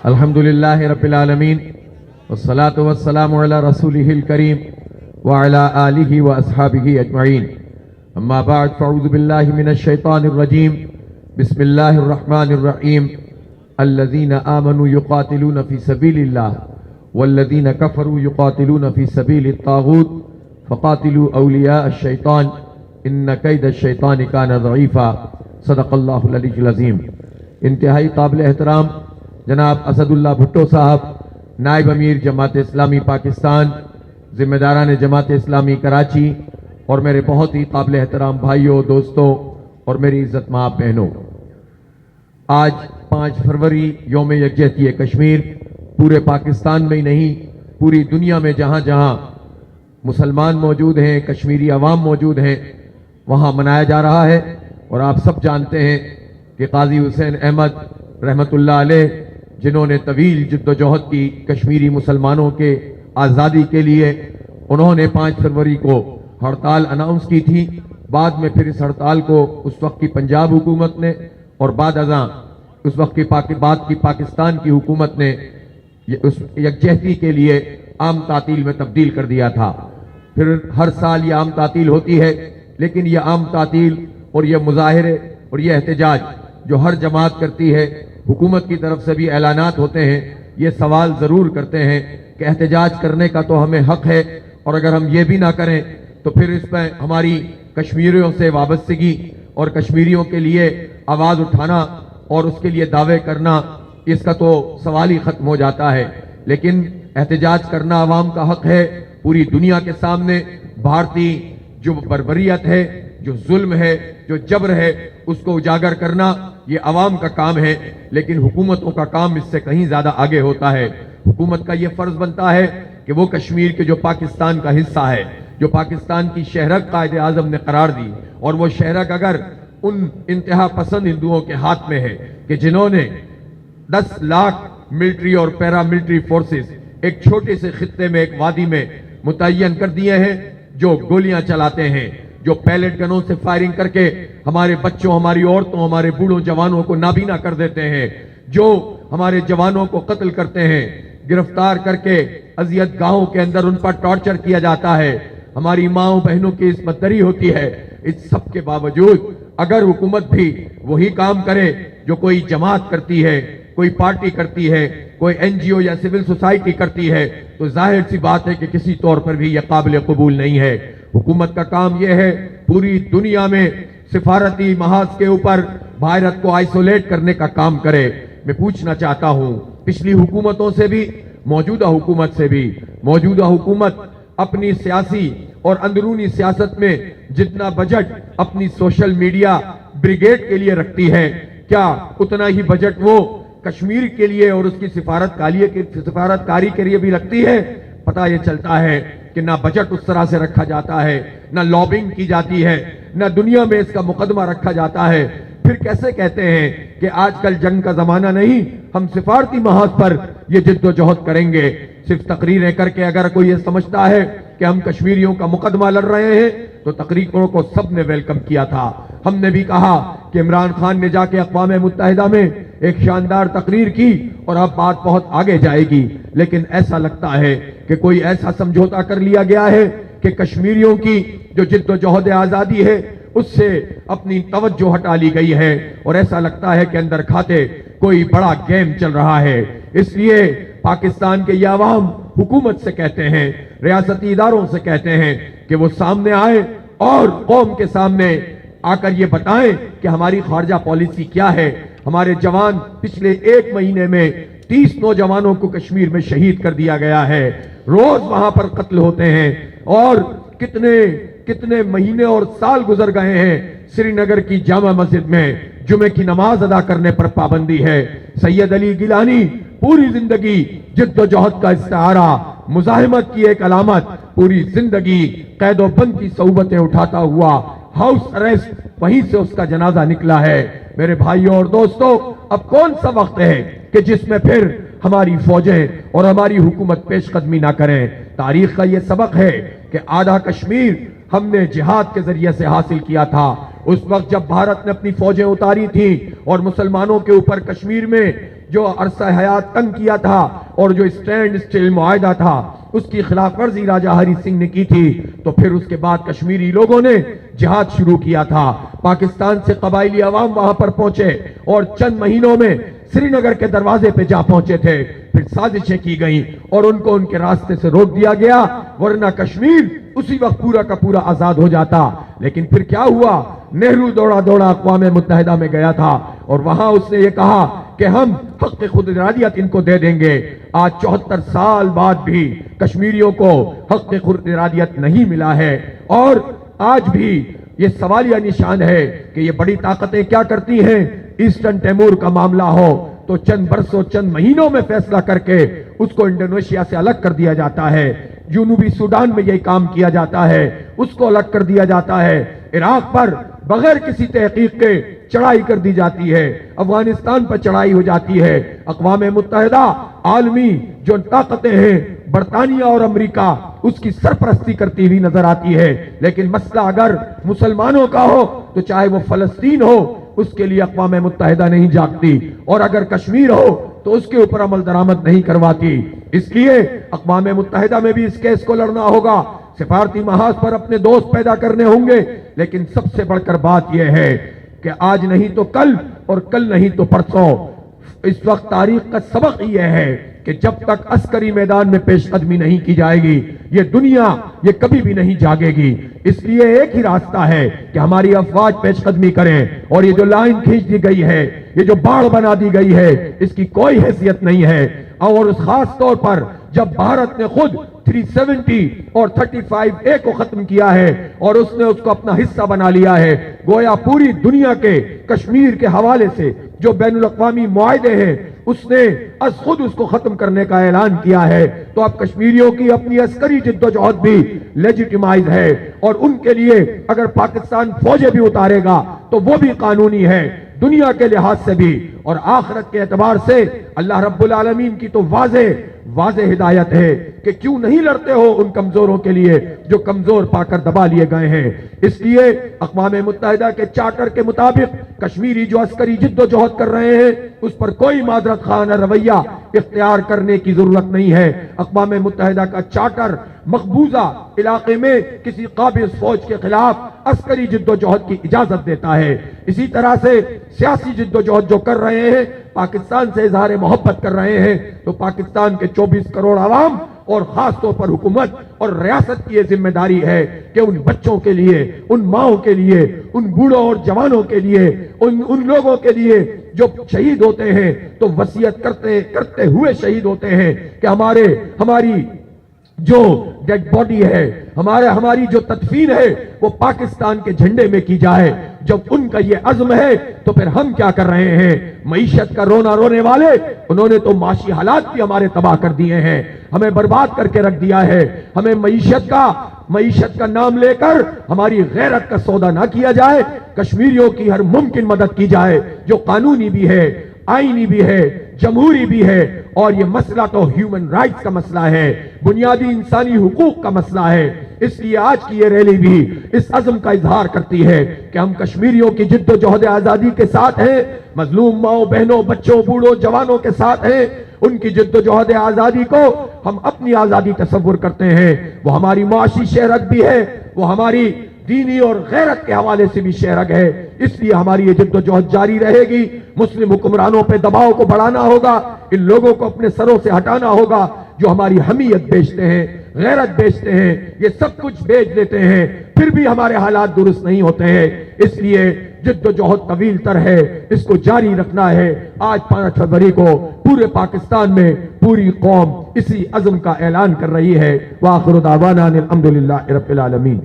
الحمدللہ رب العالمین والصلاة والسلام علی رسولہ الکریم وعلی آلہ واصحابہ اجمعین اما بعد فاعوذ باللہ من الشیطان الرجیم بسم اللہ الرحمن الرحیم الذین آمنوا یقاتلون فی سبیل اللہ والذین کفروا یقاتلون فی سبیل الطاغوت فقاتلوا اولیاء الشیطان ان کید الشیطان کان ضعیفا صدق اللہ العلی العظیم۔ انتہائی قابل احترام جناب اسد اللہ بھٹو صاحب، نائب امیر جماعت اسلامی پاکستان، ذمہ داران جماعت اسلامی کراچی، اور میرے بہت ہی قابل احترام بھائیوں، دوستوں اور میری عزت مآب بہنوں، آج 5 فروری یوم یکجہتی کشمیر پورے پاکستان میں ہی نہیں، پوری دنیا میں جہاں جہاں مسلمان موجود ہیں، کشمیری عوام موجود ہیں، وہاں منایا جا رہا ہے۔ اور آپ سب جانتے ہیں کہ قاضی حسین احمد رحمت اللہ علیہ، جنہوں نے طویل جد و جہد کی کشمیری مسلمانوں کے آزادی کے لیے، انہوں نے 5 فروری کو ہڑتال اناؤنس کی تھی۔ بعد میں پھر اس ہڑتال کو اس وقت کی پنجاب حکومت نے اور بعد ازاں اس وقت کی پاکستان کی حکومت نے اس یکجہتی کے لیے عام تعطیل میں تبدیل کر دیا تھا۔ پھر ہر سال یہ عام تعطیل ہوتی ہے، لیکن یہ عام تعطیل اور یہ مظاہرے اور یہ احتجاج جو ہر جماعت کرتی ہے، حکومت کی طرف سے بھی اعلانات ہوتے ہیں، یہ سوال ضرور کرتے ہیں کہ احتجاج کرنے کا تو ہمیں حق ہے، اور اگر ہم یہ بھی نہ کریں تو پھر اس پہ ہماری کشمیریوں سے وابستگی اور کشمیریوں کے لیے آواز اٹھانا اور اس کے لیے دعوے کرنا، اس کا تو سوال ہی ختم ہو جاتا ہے۔ لیکن احتجاج کرنا عوام کا حق ہے، پوری دنیا کے سامنے بھارتی جو بربریت ہے، جو ظلم ہے، جو جبر ہے، اس کو اجاگر کرنا یہ عوام کا کام ہے، لیکن حکومتوں کا کام اس سے کہیں زیادہ آگے ہوتا ہے۔ حکومت کا یہ فرض بنتا ہے کہ وہ کشمیر کے جو پاکستان کا حصہ ہے، جو پاکستان کی شہرک قائد اعظم نے قرار دی، اور وہ شہرک اگر ان انتہا پسند ہندوؤں کے ہاتھ میں ہے کہ جنہوں نے 10 لاکھ ملٹری اور پیرا ملٹری فورسز ایک چھوٹے سے خطے میں، ایک وادی میں متعین کر دیے ہیں، جو گولیاں چلاتے ہیں، جو پیلٹ گنوں سے فائرنگ کر کے ہمارے بچوں، ہماری عورتوں، ہمارے بوڑھوں جوانوں کو نابینا کر دیتے ہیں، جو ہمارے جوانوں کو قتل کرتے ہیں، گرفتار کر کے اذیت گاہوں کے اندر ان پر ٹارچر کیا جاتا ہے، ہماری ماؤں بہنوں کی عصمت دری ہوتی ہے۔ اس سب کے باوجود اگر حکومت بھی وہی کام کرے جو کوئی جماعت کرتی ہے، کوئی پارٹی کرتی ہے، کوئی NGO یا سول سوسائٹی کرتی ہے، تو ظاہر سی بات ہے کہ کسی طور پر بھی یہ قابل قبول نہیں ہے۔ حکومت کا کام یہ ہے پوری دنیا میں سفارتی محاذ کے اوپر بھارت کو آئسولیٹ کرنے کا کام کرے۔ میں پوچھنا چاہتا ہوں پچھلی حکومتوں سے بھی، موجودہ حکومت سے بھی، موجودہ حکومت اپنی سیاسی اور اندرونی سیاست میں جتنا بجٹ اپنی سوشل میڈیا بریگیڈ کے لیے رکھتی ہے، کیا اتنا ہی بجٹ وہ کشمیر کے لیے اور اس کی سفارت کاری کے لیے بھی رکھتی ہے؟ پتہ یہ چلتا ہے کہ نہ بجٹ اس طرح سے رکھا جاتا ہے، نہ لابنگ کی جاتی ہے، نہ دنیا میں اس کا مقدمہ رکھا جاتا ہے۔ پھر کیسے کہتے ہیں کہ آج کل جنگ کا زمانہ نہیں، ہم سفارتی محاذ پر یہ جد و جہد کریں گے؟ صرف تقریریں کر کے اگر کوئی یہ سمجھتا ہے کہ ہم کشمیریوں کا مقدمہ لڑ رہے ہیں، تو تقریروں کو سب نے ویلکم کیا تھا۔ ہم نے بھی کہا کہ عمران خان نے جا کے اقوام متحدہ میں ایک شاندار تقریر کی اور اب بات بہت آگے جائے گی، لیکن ایسا لگتا ہے کہ کوئی ایسا سمجھوتا کر لیا گیا ہے کہ کشمیریوں کی جو جد و جہد آزادی ہے اس سے اپنی توجہ ہٹا لی گئی ہے، اور ایسا لگتا ہے کہ اندر کھاتے کوئی بڑا گیم چل رہا ہے۔ اس لیے پاکستان کے یہ عوام حکومت سے کہتے ہیں، ریاستی اداروں سے کہتے ہیں کہ وہ سامنے آئے اور قوم کے سامنے آ کر یہ بتائیں کہ ہماری خارجہ پالیسی کیا ہے۔ ہمارے جوان پچھلے 1 مہینے میں 30 نوجوانوں کو کشمیر میں شہید کر دیا گیا ہے، روز وہاں پر قتل ہوتے ہیں، اور کتنے مہینے اور سال گزر گئے ہیں سری نگر کی جامع مسجد میں جمعے کی نماز ادا کرنے پر پابندی ہے۔ سید علی گیلانی پوری زندگی جد و جہد کا استعارہ، مزاحمت کی ایک علامت، پوری زندگی قید و بند کی صعوبتیں اٹھاتا ہوا ہاؤس اریسٹ، وہیں سے اس کا جنازہ نکلا ہے۔ میرے بھائیوں اور دوستوں، اب کون سا وقت ہے کہ جس میں پھر ہماری فوجیں اور ہماری حکومت پیش قدمی نہ کریں؟ تاریخ کا یہ سبق ہے کہ آدھا کشمیر ہم نے جہاد کے ذریعے سے حاصل کیا تھا۔ اس وقت جب بھارت نے اپنی فوجیں اتاری تھیں اور مسلمانوں کے اوپر کشمیر میں جو عرصہ حیات تنگ کیا تھا اور جو اسٹینڈ اسٹل معاہدہ تھا اس کی خلاف ورزی راجہ ہری سنگھ نے کی تھی، تو پھر اس کے بعد کشمیری لوگوں نے جہاد شروع کیا تھا۔ پاکستان سے قبائلی عوام وہاں پر پہنچے اور چند مہینوں میں سری نگر کے دروازے پہ جا پہنچے تھے، پھر سازشیں کی گئیں اور ان کو ان کے راستے سے روک دیا گیا، ورنہ کشمیر اسی وقت پورا کا پورا آزاد ہو جاتا۔ لیکن پھر کیا ہوا؟ نہرو دوڑا دوڑا اقوام متحدہ میں گیا تھا اور وہاں اس نے یہ کہا کہ ہم حق خود ارادیت ان کو دے دیں گے۔ آج 74 سال بعد بھی کشمیریوں کو حق خود ارادیت نہیں ملا ہے، اور آج بھی یہ سوالیہ نشان ہے کہ یہ بڑی طاقتیں کیا کرتی ہیں۔ ایسٹرن تیمور کا معاملہ ہو تو چند برسوں چند مہینوں میں فیصلہ کر کے اس کو انڈونیشیا سے الگ کر دیا جاتا ہے۔ جنوبی سوڈان میں یہی کام کیا جاتا ہے، اس کو الگ کر دیا جاتا ہے۔ عراق پر بغیر کسی تحقیق کے چڑھائی کر دی جاتی ہے، افغانستان پر چڑھائی ہو جاتی ہے۔ اقوام متحدہ عالمی جو طاقتیں ہیں، برطانیہ اور امریکہ، اس کی سرپرستی کرتی ہوئی نظر آتی ہے، لیکن مسئلہ اگر مسلمانوں کا ہو تو چاہے وہ فلسطین ہو، اس کے لیے اقوام متحدہ نہیں جاگتی، اور اگر کشمیر ہو تو اس کے اوپر عمل درآمد نہیں کرواتی۔ اس لیے اقوام متحدہ میں بھی اس کیس کو لڑنا ہوگا، سفارتی محاذ پر اپنے دوست پیدا کرنے ہوں گے، لیکن سب سے بڑھ کر بات یہ ہے کہ آج نہیں تو کل اور کل نہیں تو پرسوں، اس وقت تاریخ کا سبق یہ ہے کہ جب تک عسکری میدان میں پیش قدمی نہیں کی جائے گی، یہ دنیا یہ کبھی بھی نہیں جاگے گی۔ اس لیے ایک ہی راستہ ہے کہ ہماری افواج پیش قدمی کریں، اور یہ جو لائن کھینچ دی گئی ہے، یہ جو باڑ بنا دی گئی ہے، اس کی کوئی حیثیت نہیں ہے۔ اور خاص طور پر جب بھارت نے خود 370 اور 35A کو ختم کیا ہے اور اس نے اس کو اپنا حصہ بنا لیا ہے، گویا پوری دنیا کے کشمیر کے حوالے سے جو بین الاقوامی معاہدے ہیں اس نے از خود اس کو ختم کرنے کا اعلان کیا ہے۔ تو اب کشمیریوں کی اپنی عسکری جد و جہد بھی لیجیٹیمائز ہے، اور ان کے لیے اگر پاکستان فوجیں بھی اتارے گا تو وہ بھی قانونی ہے، دنیا کے لحاظ سے بھی اور آخرت کے اعتبار سے۔ اللہ رب العالمین کی تو واضح ہدایت ہے کہ کیوں نہیں لڑتے ہو ان کمزوروں کے لیے جو کمزور پا کر دبا لیے گئے ہیں۔ اس لیے اقوام متحدہ کے چارٹر کے مطابق کشمیری جو عسکری جد و جہد کر رہے ہیں اس پر کوئی معذرت خانہ رویہ اختیار کرنے کی ضرورت نہیں ہے۔ اقوام متحدہ کا چارٹر مقبوضہ علاقے میں کسی قابض فوج کے خلاف عسکری جد و جہد کی اجازت دیتا ہے۔ اسی طرح سے سیاسی جد و جہد جو کر رہے ہیں، پاکستان سے اظہار محبت کر رہے ہیں، تو پاکستان کے 24 کروڑ عوام اور خاص طور پر حکومت اور ریاست کی یہ ذمہ داری ہے کہ ان بچوں کے لیے، ان ماؤں کے لیے، ان بوڑھوں اور جوانوں کے لیے، ان لوگوں کے لیے جو شہید ہوتے ہیں تو وصیت کرتے ہوئے شہید ہوتے ہیں کہ ہماری جو ڈیڈ باڈی ہے، ہماری جو تدفین ہے وہ پاکستان کے جھنڈے میں کی جائے۔ جب ان کا یہ عزم ہے تو پھر ہم کیا کر رہے ہیں؟ معیشت کا رونا رونے والے، انہوں نے تو معاشی حالات بھی ہمارے تباہ کر دیے ہیں، ہمیں برباد کر کے رکھ دیا ہے۔ ہمیں معیشت کا نام لے کر ہماری غیرت کا سودا نہ کیا جائے، کشمیریوں کی ہر ممکن مدد کی جائے جو قانونی بھی ہے، آئینی بھی ہے، جمہوری بھی ہے، اور یہ مسئلہ تو ہیومن رائٹس کا مسئلہ ہے، بنیادی انسانی حقوق کا مسئلہ ہے۔ اس لیے آج کی یہ ریلی بھی اس عزم کا اظہار کرتی ہے کہ ہم کشمیریوں کی جد و جہد آزادی کے ساتھ ہیں، مظلوم ماؤں بہنوں بچوں بوڑھوں جوانوں کے ساتھ ہیں۔ ان کی جد و جہد آزادی کو ہم اپنی آزادی تصور کرتے ہیں، وہ ہماری معاشی شہرت بھی ہے، وہ ہماری دینی اور غیرت کے حوالے سے بھی شہرت ہے۔ اس لیے ہماری یہ جد و جہد جاری رہے گی۔ مسلم حکمرانوں پہ دباؤ کو بڑھانا ہوگا، ان لوگوں کو اپنے سروں سے ہٹانا ہوگا جو ہماری حمیت بیچتے ہیں، غیرت بیچتے ہیں، یہ سب کچھ بیچ دیتے ہیں، پھر بھی ہمارے حالات درست نہیں ہوتے ہیں۔ اس لیے جد و جہد طویل تر ہے، اس کو جاری رکھنا ہے۔ آج 5 فروری کو پورے پاکستان میں پوری قوم اسی عزم کا اعلان کر رہی ہے۔ وآخر دعوانا ان الحمدللہ رب العالمین۔